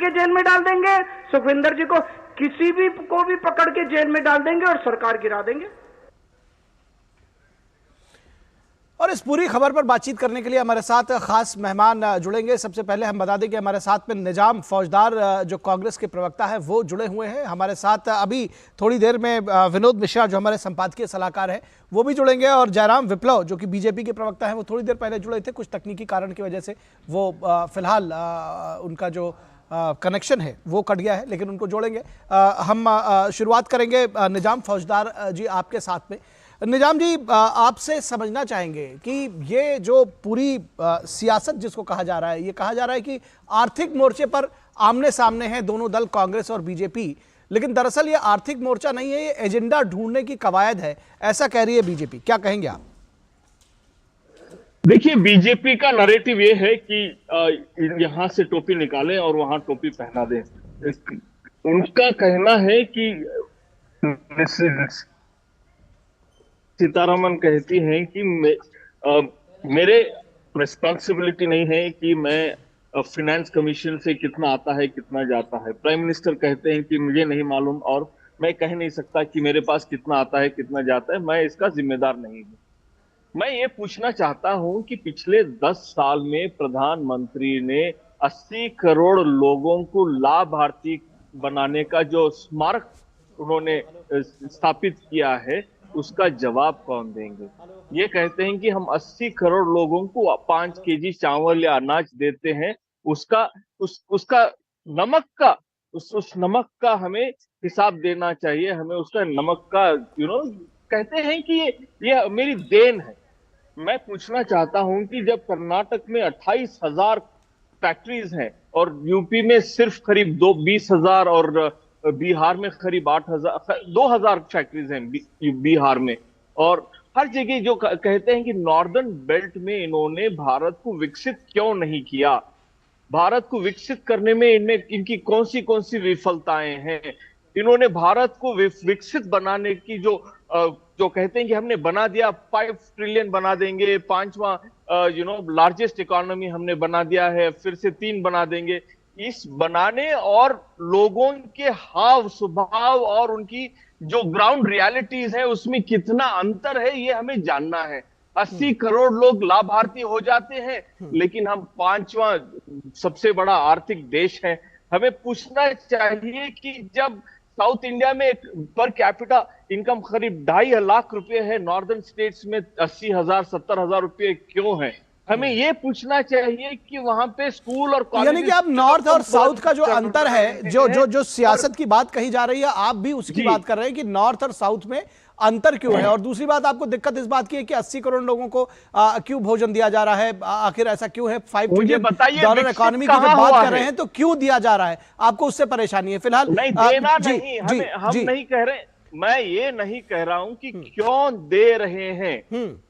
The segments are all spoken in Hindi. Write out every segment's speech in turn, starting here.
के जेल में डाल देंगे, सुखविंदर जी को, किसी भी को भी पकड़ के जेल में डाल देंगे और सरकार गिरा देंगे। और इस पूरी खबर पर बातचीत करने के लिए हमारे साथ खास मेहमान जुड़ेंगे। सबसे पहले हम बता दें कि हमारे साथ में निजाम फौजदार जो कांग्रेस के प्रवक्ता है वो जुड़े हुए हैं। हमारे साथ अभी थोड़ी देर में विनोद मिश्रा जो हमारे संपादकीय सलाहकार हैं वो भी जुड़ेंगे, और जयराम विप्लव जो कि बीजेपी के प्रवक्ता हैं वो थोड़ी देर पहले जुड़े थे, कुछ तकनीकी कारण की वजह से वो फिलहाल उनका जो कनेक्शन है वो कट गया है, लेकिन उनको जोड़ेंगे। हम शुरुआत करेंगे निजाम फौजदार जी आपके साथ में। निजाम जी, आपसे समझना चाहेंगे कि ये जो पूरी सियासत जिसको कहा जा रहा है, ये कहा जा रहा है कि आर्थिक मोर्चे पर आमने सामने हैं दोनों दल कांग्रेस और बीजेपी, लेकिन दरअसल ये आर्थिक मोर्चा नहीं है, ये एजेंडा ढूंढने की कवायद है, ऐसा कह रही है बीजेपी। क्या कहेंगे आप? देखिए, बीजेपी का नैरेटिव ये है कि यहां से टोपी निकालें और वहां टोपी पहना दें। उनका कहना है कि सीतारमन कहती हैं कि मेरे रिस्पॉन्सिबिलिटी नहीं है कि मैं फिनेंस कमीशन से कितना आता है कितना जाता है। प्राइम मिनिस्टर कहते हैं कि मुझे नहीं मालूम और मैं कह नहीं सकता कि मेरे पास कितना आता है कितना जाता है, मैं इसका जिम्मेदार नहीं हूं। मैं ये पूछना चाहता हूं कि पिछले 10 साल में प्रधानमंत्री ने 80 करोड़ लोगों को लाभार्थी बनाने का जो स्मारक उन्होंने स्थापित किया है उसका जवाब कौन देंगे? ये कहते हैं कि हम 80 करोड़ लोगों को 5 केजी चावल या अनाज देते हैं, उसका नमक का उस नमक का हमें हिसाब देना चाहिए, हमें उसका नमक का कहते हैं कि ये मेरी देन है। मैं पूछना चाहता हूं कि जब कर्नाटक में 28,000 फैक्ट्रीज हैं और यूपी में सिर्फ करीब 20,000 और बिहार में करीब 2,000 फैक्ट्रीज हैं बिहार में, और हर जगह जो कहते हैं कि नॉर्दर्न बेल्ट में इन्होंने भारत को विकसित क्यों नहीं किया, भारत को विकसित करने में इनकी कौन सी विफलताएं हैं। इन्होंने भारत को विकसित बनाने की जो कहते हैं कि हमने बना दिया, 5 ट्रिलियन बना देंगे, 5वां लार्जेस्ट इकोनॉमी हमने बना दिया है, फिर से 3 बना देंगे। इस बनाने और लोगों के हाव स्वभाव और उनकी जो ग्राउंड रियलिटीज है उसमें कितना अंतर है ये हमें जानना है। 80 करोड़ लोग लाभार्थी हो जाते हैं, लेकिन हम 5वां सबसे बड़ा आर्थिक देश है। हमें पूछना चाहिए कि जब साउथ इंडिया में पर कैपिटा इनकम करीब 2.5 लाख रुपए है, नॉर्दर्न स्टेट्स में 80,000 70,000 रुपए क्यों है? हमें ये पूछना चाहिए कि वहां पे स्कूल और कॉलेज, यानी कि आप नॉर्थ और साउथ का जो अंतर है, जो सियासत की बात कही जा रही है, आप भी उसकी बात कर रहे हैं कि नॉर्थ और साउथ में अंतर क्यों है। और दूसरी बात, आपको दिक्कत इस बात की है कि 80 करोड़ लोगों को क्यों भोजन दिया जा रहा है, आखिर ऐसा क्यों है? 5 ट्रिलियन डॉलर इकोनॉमी की जब बात कर रहे हैं तो क्यों दिया जा रहा है, आपको उससे परेशानी है? फिलहाल नहीं देना नहीं, हम नहीं कह रहे, मैं ये नहीं कह रहा हूं कि क्यों दे रहे हैं,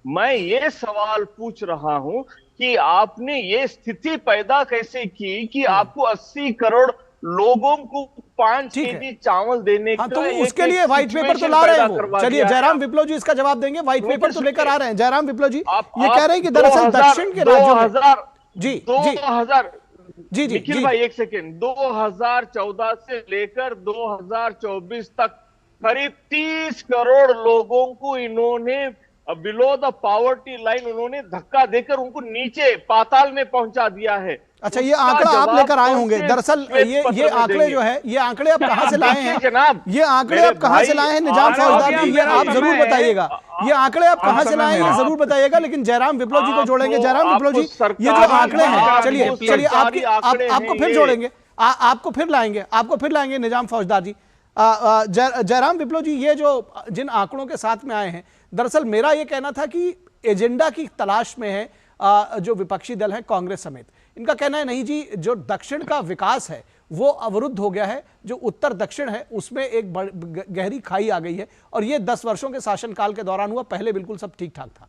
मैं ये सवाल पूछ रहा हूं कि आपने ये स्थिति पैदा कैसे की कि आपको 80 करोड़ लोगों को 5 केजी चावल देने का, तो उसके लिए व्हाइट पेपर तो ला रहे हैं वो। चलिए, जयराम विप्लव जी इसका जवाब देंगे। व्हाइट पेपर तो लेकर आ रहे हैं जयराम विप्लव जी। ये कह रहे हैं कि दरअसल दक्षिण के राज्यों में 2000 जी निखिल भाई एक सेकेंड, 2014 से लेकर 2024 तक करीब 30 करोड़ लोगों को इन्होंने बिलो द पॉवर्टी लाइन उन्होंने धक्का देकर उनको नीचे पाताल में पहुंचा दिया है। अच्छा, ये आंकड़ा आप लेकर आए होंगे। दरअसल ये आंकड़े जो है, ये आंकड़े आप कहां से लाए हैं जनाब? ये आंकड़े आप कहां से लाए हैं निजाम फौजदार जी, ये आप जरूर बताइएगा। ये आंकड़े आप कहां से लाए हैं ये जरूर बताइएगा। लेकिन जयराम विप्लव जी को जोड़ेंगे। जयराम विप्लव जी, ये जो आंकड़े हैं, चलिए आपको फिर जोड़ेंगे, आपको फिर लाएंगे निजाम फौजदार जी। जयराम विप्लव जी, ये जो जिन आंकड़ों के साथ में आए हैं, दरअसल मेरा ये कहना था कि एजेंडा की तलाश में है जो विपक्षी दल है कांग्रेस समेत। इनका कहना है नहीं जी, जो दक्षिण का विकास है वो अवरुद्ध हो गया है, जो उत्तर दक्षिण है उसमें एक गहरी खाई आ गई है, और ये 10 वर्षों के शासनकाल के दौरान हुआ, पहले बिल्कुल सब ठीक ठाक था।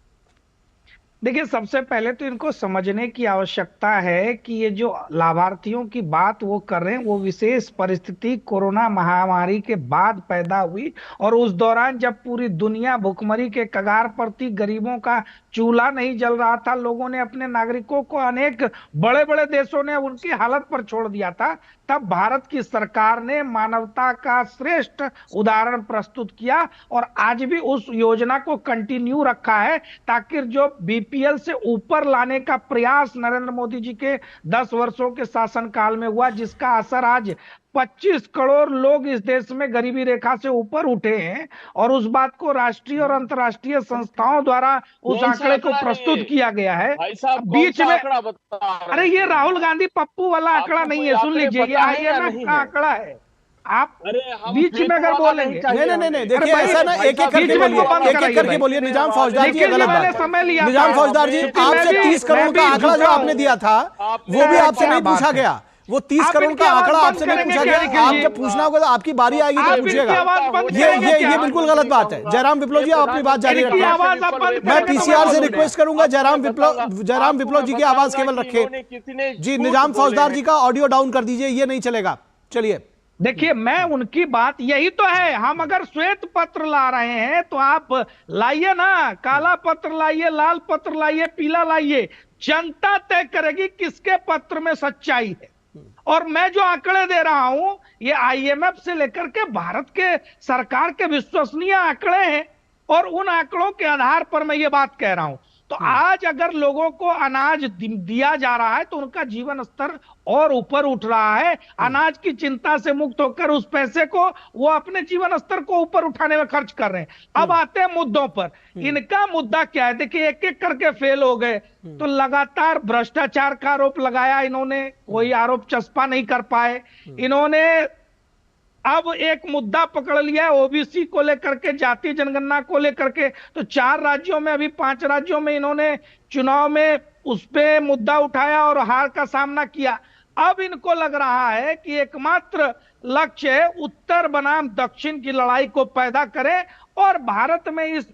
देखिए, सबसे पहले तो इनको समझने की आवश्यकता है कि ये जो लाभार्थियों की बात वो कर रहे हैं, वो विशेष परिस्थिति कोरोना महामारी के बाद पैदा हुई, और उस दौरान जब पूरी दुनिया भुखमरी के कगार पर थी, गरीबों का चूल्हा नहीं जल रहा था, लोगों ने अपने नागरिकों को, अनेक बड़े बड़े देशों ने उनकी हालत पर छोड़ दिया था, तब भारत की सरकार ने मानवता का श्रेष्ठ उदाहरण प्रस्तुत किया और आज भी उस योजना को कंटिन्यू रखा है, ताकि जो बीपीएल से ऊपर लाने का प्रयास नरेंद्र मोदी जी के 10 वर्षों के शासनकाल में हुआ, जिसका असर आज 25 करोड़ लोग इस देश में गरीबी रेखा से ऊपर उठे हैं, और उस बात को राष्ट्रीय और अंतर्राष्ट्रीय संस्थाओं द्वारा उस आंकड़े को प्रस्तुत किया गया है। बीच में अरे ये राहुल गांधी पप्पू वाला आंकड़ा नहीं है, सुन लीजिए, ये IMF का आंकड़ा है। आप बीच में अगर बोलेंगे, नहीं, देखिए ऐसा ना, एक एक करके बोलिए। निजाम फौजदार जी, गलत बात है। निजाम फौजदार जी, आपसे 30 करोड़ का आंकड़ा जो आपने दिया था वो भी आपसे नहीं पूछा गया। वो 30 करोड़ का आंकड़ा आपसे नहीं पूछा गया। आप जब पूछना होगा तो आपकी बारी आएगी तो पूछिएगा। ये बिल्कुल गलत बात है। जयराम विप्लव जी, आप अपनी बात जारी रखें। मैं पीसीआर से रिक्वेस्ट करूंगा, जयराम विप्लव जी की आवाज केवल रखें। जी, निजाम फौजदार जी का ऑडियो डाउन कर दीजिए, ये नहीं चलेगा। चलिए, देखिए, मैं उनकी बात, यही तो है, हम अगर श्वेत पत्र ला रहे हैं तो आप लाइए ना, काला पत्र लाइए, लाल पत्र लाइए, पीला लाइए, जनता तय करेगी किसके पत्र में सच्चाई है। और मैं जो आंकड़े दे रहा हूं, ये IMF से लेकर के भारत के सरकार के विश्वसनीय आंकड़े हैं, और उन आंकड़ों के आधार पर मैं ये बात कह रहा हूं। तो आज अगर लोगों को अनाज दिया जा रहा है तो उनका जीवन स्तर और ऊपर उठ रहा है। अनाज की चिंता से मुक्त होकर उस पैसे को वो अपने जीवन स्तर को ऊपर उठाने में खर्च कर रहे हैं। अब आते हैं मुद्दों पर। इनका मुद्दा क्या है? देखिए, एक एक करके फेल हो गए, तो लगातार भ्रष्टाचार का आरोप लगाया इन्होंने, कोई आरोप चस्पा नहीं कर पाए। इन्होंने अब एक मुद्दा पकड़ लिया है ओबीसी को लेकर के, जाति जनगणना को लेकर के, तो 4 राज्यों में, अभी 5 राज्यों में इन्होंने चुनाव में उस पे मुद्दा उठाया और हार का सामना किया। अब इनको लग रहा है कि एकमात्र लक्ष्य है उत्तर बनाम दक्षिण की लड़ाई को पैदा करें, और भारत में इस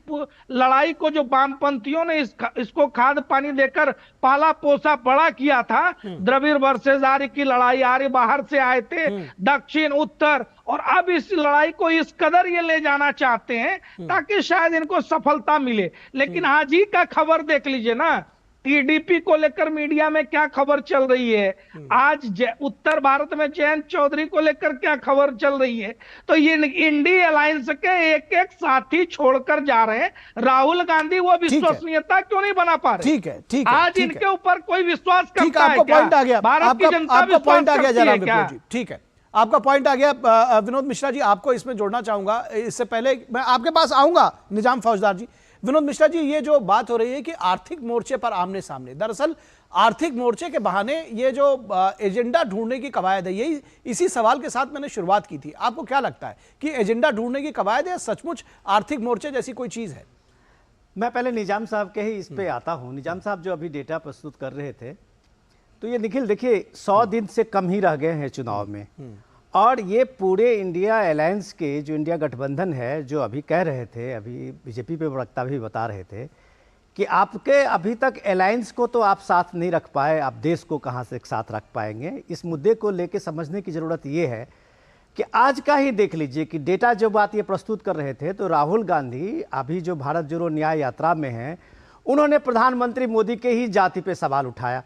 लड़ाई को जो वामपंथियों ने इसको खाद पानी देकर पाला पोसा बड़ा किया था, द्रविड़ वर्सेस आर्य की लड़ाई, आर्य बाहर से आए थे, दक्षिण उत्तर, और अब इस लड़ाई को इस कदर ये ले जाना चाहते हैं ताकि शायद इनको सफलता मिले। लेकिन आज ही का खबर देख लीजिए ना, टीडीपी को लेकर मीडिया में क्या खबर चल रही है, आज उत्तर भारत में जयंत चौधरी को लेकर क्या खबर चल रही है। तो ये इंडी अलायंस के एक एक साथी छोड़कर जा रहे हैं। राहुल गांधी वो विश्वसनीयता क्यों नहीं बना पा रहे? ठीक है, आज इनके ऊपर कोई विश्वास करता है? आपको पॉइंट आ गया, भारत की जनता पॉइंट आ गया जयराम विप्लव जी, ठीक है, आपका पॉइंट आ गया। विनोद मिश्रा जी, आपको इसमें जोड़ना चाहूंगा। इससे पहले मैं आपके पास आऊंगा, निजाम फौजदार जी। विनोद मिश्रा जी, ये जो बात हो रही है कि आर्थिक मोर्चे पर आमने सामने, दरअसल आर्थिक मोर्चे के बहाने ये जो एजेंडा ढूंढने की कवायद है, यही इसी सवाल के साथ मैंने शुरुआत की थी। आपको क्या लगता है कि एजेंडा ढूंढने की कवायद है, सचमुच आर्थिक मोर्चे जैसी कोई चीज है? मैं पहले निजाम साहब के ही इस पे आता हूं। निजाम साहब जो अभी डेटा प्रस्तुत कर रहे थे, तो ये निखिल देखिए, 100 दिन से कम ही रह गए हैं चुनाव में, और ये पूरे इंडिया अलायंस के जो इंडिया गठबंधन है, जो अभी कह रहे थे, अभी बीजेपी पे प्रवक्ता भी बता रहे थे कि आपके अभी तक अलायंस को तो आप साथ नहीं रख पाए, आप देश को कहाँ से साथ रख पाएंगे। इस मुद्दे को लेके समझने की ज़रूरत ये है कि आज का ही देख लीजिए कि डेटा जो बात ये प्रस्तुत कर रहे थे, तो राहुल गांधी अभी जो भारत जोड़ो न्याय यात्रा में हैं, उन्होंने प्रधानमंत्री मोदी के ही जाति पे सवाल उठाया,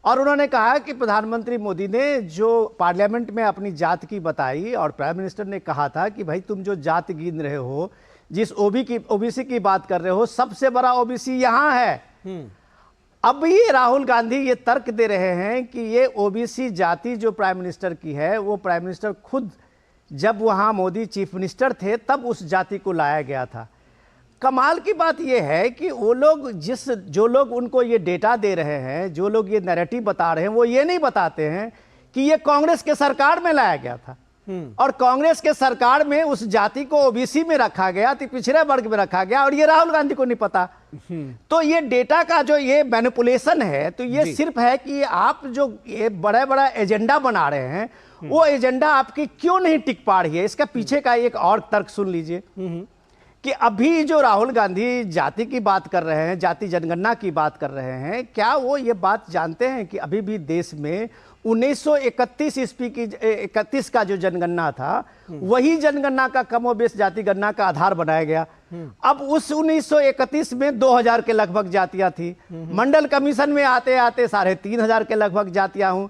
और उन्होंने कहा कि प्रधानमंत्री मोदी ने जो पार्लियामेंट में अपनी जात की बताई, और प्राइम मिनिस्टर ने कहा था कि भाई तुम जो जात गिन रहे हो, जिस ओबीसी की बात कर रहे हो, सबसे बड़ा ओबीसी यहाँ है। अब ये राहुल गांधी ये तर्क दे रहे हैं कि ये ओबीसी जाति जो प्राइम मिनिस्टर की है, वो प्राइम मिनिस्टर खुद जब वहाँ मोदी चीफ मिनिस्टर थे तब उस जाति को लाया गया था। कमाल की बात यह है कि वो लोग जो लोग उनको ये डेटा दे रहे हैं, जो लोग ये नैरेटिव बता रहे हैं, वो ये नहीं बताते हैं कि ये कांग्रेस के सरकार में लाया गया था, और कांग्रेस के सरकार में उस जाति को ओबीसी में रखा गया, तो पिछड़े वर्ग में रखा गया, और ये राहुल गांधी को नहीं पता। तो ये डेटा का जो ये मैनिपुलेशन है, तो ये सिर्फ है कि आप जो ये बड़ा बड़ा एजेंडा बना रहे हैं, वो एजेंडा आपकी क्यों नहीं टिक पा रही है। इसका पीछे का एक और तर्क सुन लीजिए कि अभी जो राहुल गांधी जाति की बात कर रहे हैं, जाति जनगणना की बात कर रहे हैं, क्या वो ये बात जानते हैं कि अभी भी देश में 1931 ईस्वी की 31 का जो जनगणना था वही जनगणना का कमोबेश जाति गणना का आधार बनाया गया। अब उस 1931 में 2000 के लगभग जातियां थी। मंडल कमीशन में आते आते 3500 के लगभग जातियां हूं।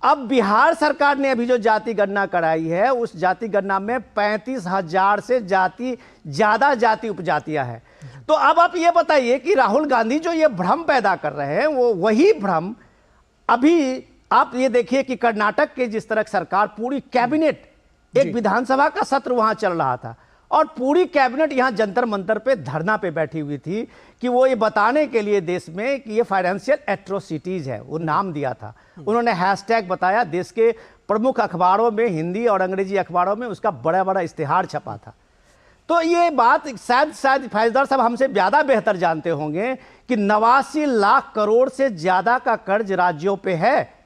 अब बिहार सरकार ने अभी जो जाति गणना कराई है उस जाति गणना में 35,000 से ज्यादा जाति उपजातियां हैं। तो अब आप ये बताइए कि राहुल गांधी जो ये भ्रम पैदा कर रहे हैं वो वही भ्रम अभी आप ये देखिए कि कर्नाटक के जिस तरह सरकार पूरी कैबिनेट, एक विधानसभा का सत्र वहां चल रहा था और पूरी कैबिनेट यहां जंतर मंतर पे धरना पे बैठी हुई थी कि वो ये बताने के लिए देश में कि ये फाइनेंशियल एट्रोसिटीज है, वो नाम दिया था। उन्होंने हैशटैग बताया, देश के प्रमुख अखबारों में, हिंदी और अंग्रेजी अखबारों में उसका बड़ा बड़ा इश्तिहार छपा था। तो ये बात शायद फैजदार साहब हमसे ज्यादा बेहतर जानते होंगे कि 89 लाख करोड़ से ज्यादा का कर्ज राज्यों पे है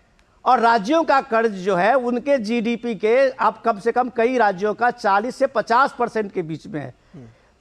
और राज्यों का कर्ज जो है उनके जीडीपी के अब कम से कम कई राज्यों का 40 से 50% के बीच में है।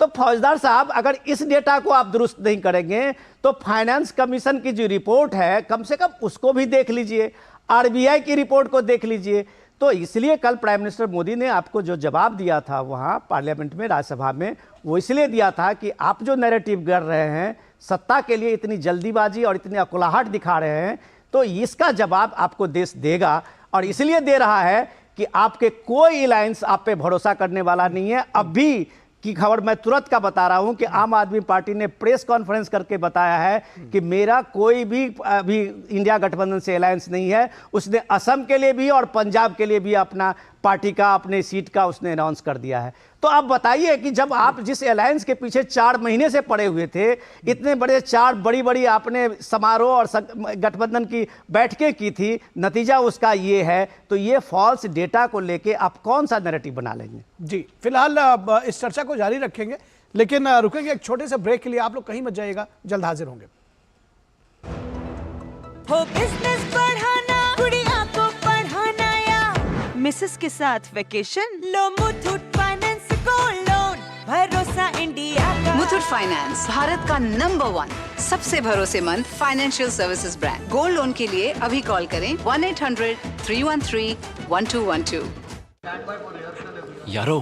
तो फौजदार साहब अगर इस डेटा को आप दुरुस्त नहीं करेंगे तो फाइनेंस कमीशन की जो रिपोर्ट है कम से कम उसको भी देख लीजिए, आरबीआई की रिपोर्ट को देख लीजिए। तो इसलिए कल प्राइम मिनिस्टर मोदी ने आपको जो जवाब दिया था वहां पार्लियामेंट में, राज्यसभा में, वो इसलिए दिया था कि आप जो नैरेटिव कर रहे हैं, सत्ता के लिए इतनी जल्दीबाजी और इतनी अकुलाहट दिखा रहे हैं, तो इसका जवाब आपको देश देगा। और इसलिए दे रहा है कि आपके कोई अलायंस आप पे भरोसा करने वाला नहीं है। अभी की खबर मैं तुरंत का बता रहा हूं कि आम आदमी पार्टी ने प्रेस कॉन्फ्रेंस करके बताया है कि मेरा कोई भी अभी इंडिया गठबंधन से अलायंस नहीं है। उसने असम के लिए भी और पंजाब के लिए भी अपना पार्टी का, अपने सीट का उसने अनाउंस कर दिया है। तो आप बताइए कि जब आप जिस अलायंस के पीछे 4 महीने से पड़े हुए थे, इतने बड़े 4 बड़ी आपने समारोह और गठबंधन की बैठकें की थी, नतीजा उसका ये है, तो ये फॉल्स डेटा को लेके आप कौन सा नैरेटिव बना लेंगे? जी, फिलहाल इस चर्चा को जारी रखेंगे, लेकिन रुकेंगे एक छोटे से ब्रेक के लिए। आप लोग कहीं मत जाइएगा, जल्द हाजिर होंगे। हो बिजनेस बढ़ाना, गुड़िया को पढ़ाना या मिसेस के साथ वेकेशन, लो मुथूट फाइनेंस गोल्ड लोन, भरोसा इंडिया का। मुथूट फाइनेंस भारत का नंबर 1 सबसे भरोसेमंद financial services brand. Gold loan के लिए अभी कॉल करें 1-800-313-1212। यारो,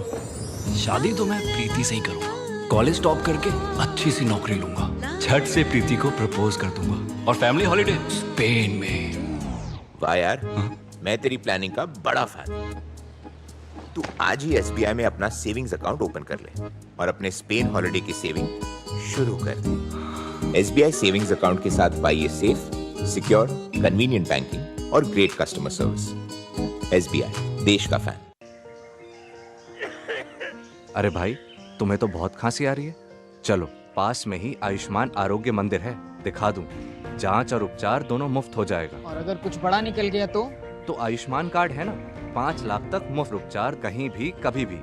शादी तो मैं प्रीति से ही करूंगा। कॉलेज टॉप करके अच्छी सी नौकरी लूंगा, झट से प्रीति को प्रपोज कर दूंगा और फैमिली हॉलिडे स्पेन में। वाह यार, मैं तेरी प्लानिंग का बड़ा फैन। तू आज ही एसबीआई में अपना सेविंग्स अकाउंट ओपन कर ले और अपने स्पेन हॉलिडे की सेविंग शुरू कर। एसबीआई सेविंग्स अकाउंट के साथ पाइए सेफ, सिक्योर, कन्वीनियंट बैंकिंग और ग्रेट कस्टमर सर्विस। एसबीआई, देश का फैन। अरे भाई, तुम्हें तो बहुत खांसी आ रही है। चलो, पास में ही आयुष्मान आरोग्य मंदिर है, दिखा दूं। जांच और उपचार दोनों मुफ्त हो जाएगा। और अगर कुछ बड़ा निकल गया तो आयुष्मान कार्ड है ना, 5 लाख तक मुफ्त उपचार कहीं भी कभी भी।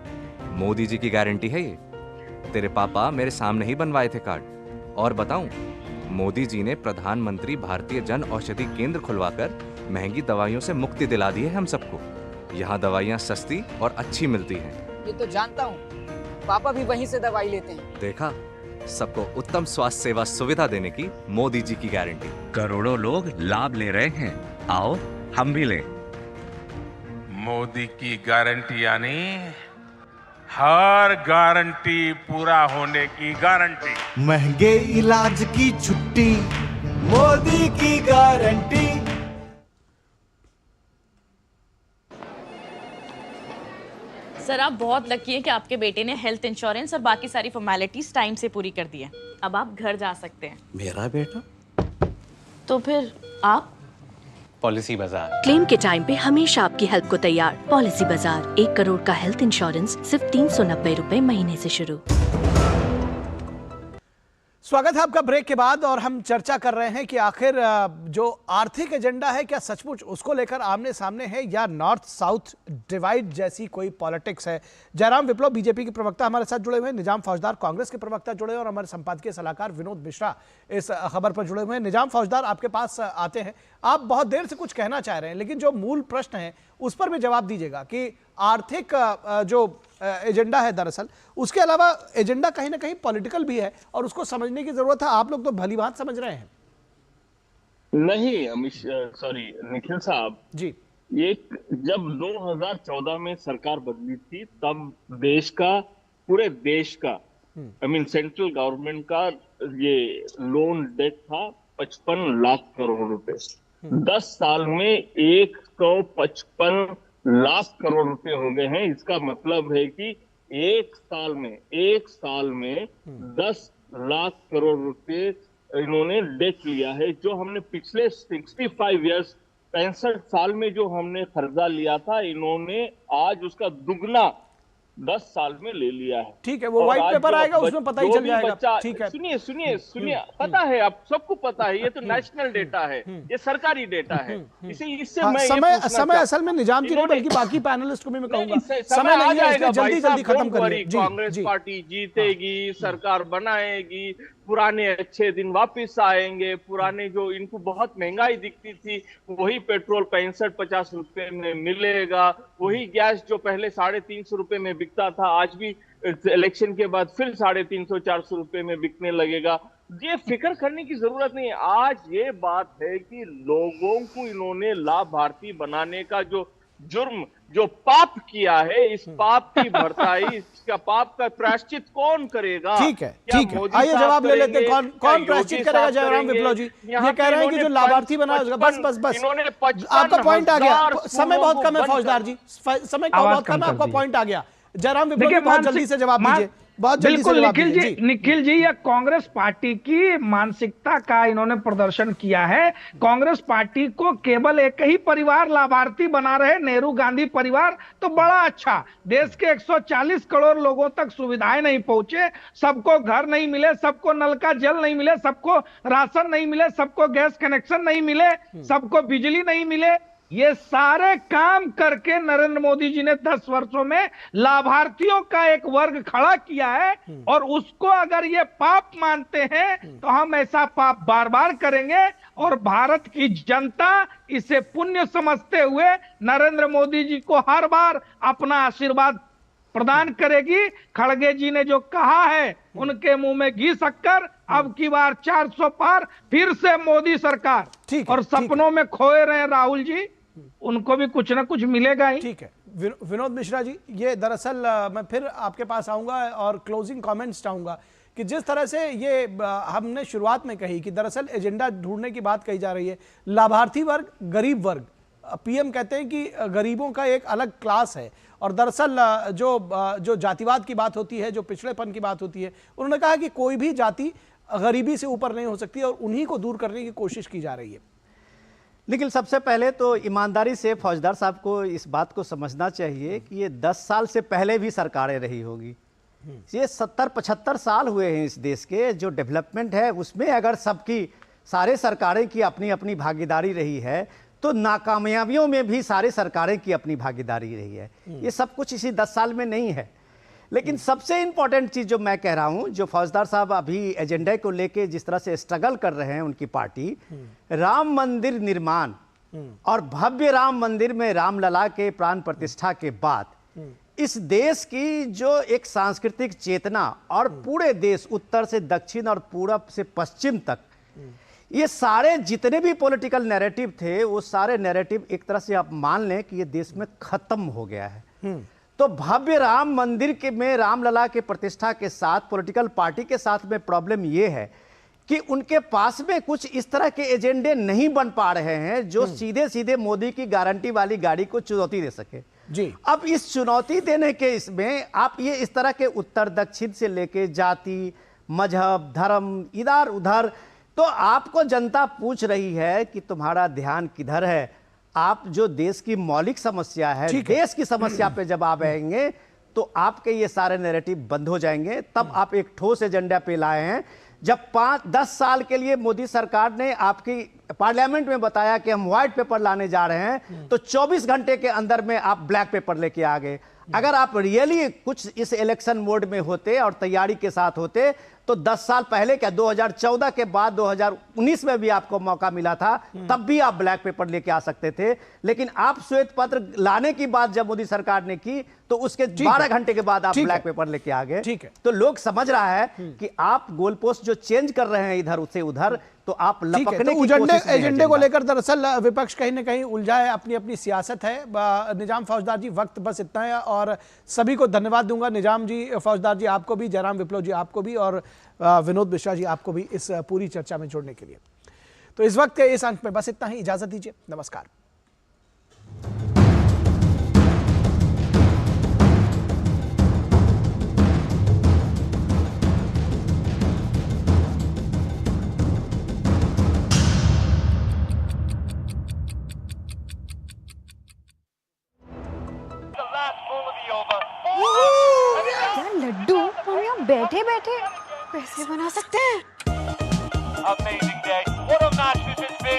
मोदी जी की गारंटी है ये। तेरे पापा मेरे सामने ही बनवाए थे कार्ड। और बताऊं, मोदी जी ने प्रधानमंत्री भारतीय जन औषधि केंद्र खुलवाकर महंगी दवाइयों से मुक्ति दिला दी है हम सबको। यहाँ दवाइयाँ सस्ती और अच्छी मिलती हैं। ये तो जानता हूँ, पापा भी वहीं से दवाई लेते हैं। देखा, सबको उत्तम स्वास्थ्य सेवा सुविधा देने की मोदी जी की गारंटी। करोड़ों लोग लाभ ले रहे हैं, आओ हम भी लें। मोदी की गारंटी यानी हर गारंटी पूरा होने की गारंटी। महंगे इलाज की छुट्टी, मोदी की गारंटी। सर, आप बहुत लकी हैं कि आपके बेटे ने हेल्थ इंश्योरेंस और बाकी सारी फॉर्मेलिटीज टाइम से पूरी कर दी है। अब आप घर जा सकते हैं। मेरा बेटा? तो फिर आप? पॉलिसी बाजार। क्लेम के टाइम पे हमेशा आपकी हेल्प को तैयार। पॉलिसी बाजार, 1 करोड़ का हेल्थ इंश्योरेंस सिर्फ 390 रुपए महीने से शुरू। स्वागत है आपका ब्रेक के बाद, और हम चर्चा कर रहे हैं कि आखिर जो आर्थिक एजेंडा है क्या सचमुच उसको लेकर आमने सामने है या नॉर्थ साउथ डिवाइड जैसी कोई पॉलिटिक्स है। जयराम विप्लव बीजेपी के प्रवक्ता हमारे साथ जुड़े हुए हैं, निजाम फौजदार कांग्रेस के प्रवक्ता जुड़े हैं और हमारे संपादकीय सलाहकार विनोद मिश्रा इस खबर पर जुड़े हुए हैं। निजाम फौजदार, आपके पास आते हैं। आप बहुत देर से कुछ कहना चाह रहे हैं, लेकिन जो मूल प्रश्न है उस पर भी जवाब दीजिएगा कि आर्थिक जो एजेंडा है दरअसल, उसके अलावा एजेंडा कहीं ना कहीं पॉलिटिकल भी है और उसको समझने की जरूरत है। आप लोग तो भली बात समझ रहे हैं। नहीं सॉरी निखिल साहब जी, एक जब 2014 में सरकार बदली थी तब पूरे देश का सेंट्रल गवर्नमेंट का ये लोन डेट था 55 लाख करोड़ रुपए। 10 साल में 155 लाख करोड़ रुपए हो गए हैं। इसका मतलब है कि एक साल में 10 लाख करोड़ रुपए इन्होंने डेट लिया है। जो हमने पिछले 65 ईयर्स 65 साल में जो हमने कर्जा लिया था, इन्होंने आज उसका दुगना 10 साल में ले लिया है। ठीक है, वो व्हाइट पेपर आएगा, उसमें पता ही चल जाएगा। ठीक है, सुनिए पता है, आप सबको पता है, ये तो नेशनल डेटा है, ये सरकारी डेटा है। इससे मैं समय असल में निजाम जी नहीं बल्कि बाकी पैनलिस्ट को भी मैं कहूंगा समय नहीं है, इसलिए जल्दी खत्म करिए। कांग्रेस पार्टी जीतेगी, सरकार बनाएगी, पुराने अच्छे दिन वापस आएंगे। पुराने जो इनको बहुत महंगाई दिखती थी वही पेट्रोल 65-50 रुपए में मिलेगा। वही गैस जो पहले 350 रुपए में बिकता था आज भी इलेक्शन के बाद फिर 350-400 रुपए में बिकने लगेगा। ये फिक्र करने की जरूरत नहीं है। आज ये बात है कि लोगों को इन्होंने लाभार्थी बनाने का जो जुर्म, जो पाप किया है, इस पाप की भरपाई, इसका पाप का प्रायश्चित कौन करेगा? ठीक है, ठीक है, आइए जवाब ले लेते हैं। कौन प्रायश्चित करेगा? जयराम विप्लव जी ये कह रहे हैं कि जो लाभार्थी बना, बस आपका पॉइंट आ गया। समय बहुत कम है फौजदार जी, समय बहुत कम है, आपका पॉइंट आ गया। जयराम विप्लव जी बहुत जल्दी से जवाब दीजिए, बहुत जल्दी से जवाब दीजिए। निखिल जी, यह कांग्रेस पार्टी की मानसिकता का इन्होंने प्रदर्शन किया है। कांग्रेस पार्टी को केवल एक ही परिवार लाभार्थी बना रहे, नेहरू गांधी परिवार, तो बड़ा अच्छा। देश के 140 करोड़ लोगों तक सुविधाएं नहीं पहुंचे, सबको घर नहीं मिले, सबको नल का जल नहीं मिले, सबको राशन नहीं मिले, सबको गैस कनेक्शन नहीं मिले, सबको बिजली नहीं मिले। ये सारे काम करके नरेंद्र मोदी जी ने 10 वर्षों में लाभार्थियों का एक वर्ग खड़ा किया है, और उसको अगर ये पाप मानते हैं तो हम ऐसा पाप बार बार करेंगे। और भारत की जनता इसे पुण्य समझते हुए नरेंद्र मोदी जी को हर बार अपना आशीर्वाद प्रदान करेगी। खड़गे जी ने जो कहा है, उनके मुंह में घी शक्कर, अब की बार 400 पार, फिर से मोदी सरकार। और सपनों में खोए रहे राहुल जी, उनको भी कुछ ना कुछ मिलेगा ही। ठीक है, विनोद मिश्रा जी, ये दरअसल मैं फिर आपके पास आऊंगा और क्लोजिंग कमेंट्स चाहूंगा कि जिस तरह से ये हमने शुरुआत में कही कि दरअसल एजेंडा ढूंढने की बात कही जा रही है, लाभार्थी वर्ग, गरीब वर्ग, पीएम कहते हैं कि गरीबों का एक अलग क्लास है, और दरअसल जो जातिवाद की बात होती है, जो पिछड़ेपन की बात होती है, उन्होंने कहा कि कोई भी जाति गरीबी से ऊपर नहीं हो सकती और उन्हीं को दूर करने की कोशिश की जा रही है। लेकिन सबसे पहले तो ईमानदारी से फौजदार साहब को इस बात को समझना चाहिए कि ये 10 साल से पहले भी सरकारें रही होगी। ये 70-75 साल हुए हैं इस देश के। जो डेवलपमेंट है उसमें अगर सबकी, सारे सरकारें की अपनी अपनी भागीदारी रही है, तो नाकामयाबियों में भी सारे सरकारें की अपनी भागीदारी रही है। ये सब कुछ इसी 10 साल में नहीं है। लेकिन सबसे इंपॉर्टेंट चीज जो मैं कह रहा हूं, जो फौजदार साहब अभी एजेंडे को लेके जिस तरह से स्ट्रगल कर रहे हैं उनकी पार्टी, राम मंदिर निर्माण और भव्य राम मंदिर में रामलला के प्राण प्रतिष्ठा के बाद इस देश की जो एक सांस्कृतिक चेतना, और पूरे देश उत्तर से दक्षिण और पूरब से पश्चिम तक, ये सारे जितने भी पॉलिटिकल नैरेटिव थे, वो सारे नैरेटिव एक तरह से आप मान लें कि ये देश में खत्म हो गया है। तो भव्य राम मंदिर के में रामलला के प्रतिष्ठा के साथ पॉलिटिकल पार्टी के साथ में प्रॉब्लम ये है कि उनके पास में कुछ इस तरह के एजेंडे नहीं बन पा रहे हैं जो सीधे सीधे मोदी की गारंटी वाली गाड़ी को चुनौती दे सके जी। अब इस चुनौती देने के इसमें आप ये इस तरह के उत्तर दक्षिण से लेके जाति, मजहब, धर्म, इधर उधर, तो आपको जनता पूछ रही है कि तुम्हारा ध्यान किधर है। आप जो देश की मौलिक समस्या है, देश की समस्या पे जब आप आएंगे तो आपके ये सारे नैरेटिव बंद हो जाएंगे। तब आप एक ठोस एजेंडा पे लाए हैं। जब 5-10 साल के लिए मोदी सरकार ने आपकी पार्लियामेंट में बताया कि हम व्हाइट पेपर लाने जा रहे हैं, तो 24 घंटे के अंदर में आप ब्लैक पेपर लेके आ गए। अगर आप रियली कुछ इस इलेक्शन मोड में होते और तैयारी के साथ होते तो 10 साल पहले क्या 2014 के बाद 2019 में भी आपको मौका मिला था, तब भी आप ब्लैक पेपर लेके आ सकते थे। लेकिन आप श्वेत पत्र लाने की बात जब मोदी सरकार ने की तो उसके 12 घंटे के बाद आप ब्लैक पेपर लेके आ गए। ठीक है। तो लोग समझ रहा है कि आप गोल पोस्ट जो चेंज कर रहे हैं इधर से उधर, तो आप लपकने की कोशिश में एजेंडे को लेकर दरअसल विपक्ष कहीं ना कहीं उलझा है, अपनी अपनी सियासत है। निजाम फौजदार जी, वक्त बस इतना है और सभी को धन्यवाद दूंगा। निजाम जी, फौजदार जी आपको भी, जयराम विप्लव जी आपको भी, और विनोद मिश्रा जी आपको भी इस पूरी चर्चा में जुड़ने के लिए। तो इस वक्त के इस अंक में बस इतना ही, इजाजत दीजिए, नमस्कार। क्या लड्डू हम यहाँ बैठे बैठे पैसे बना सकते हैं।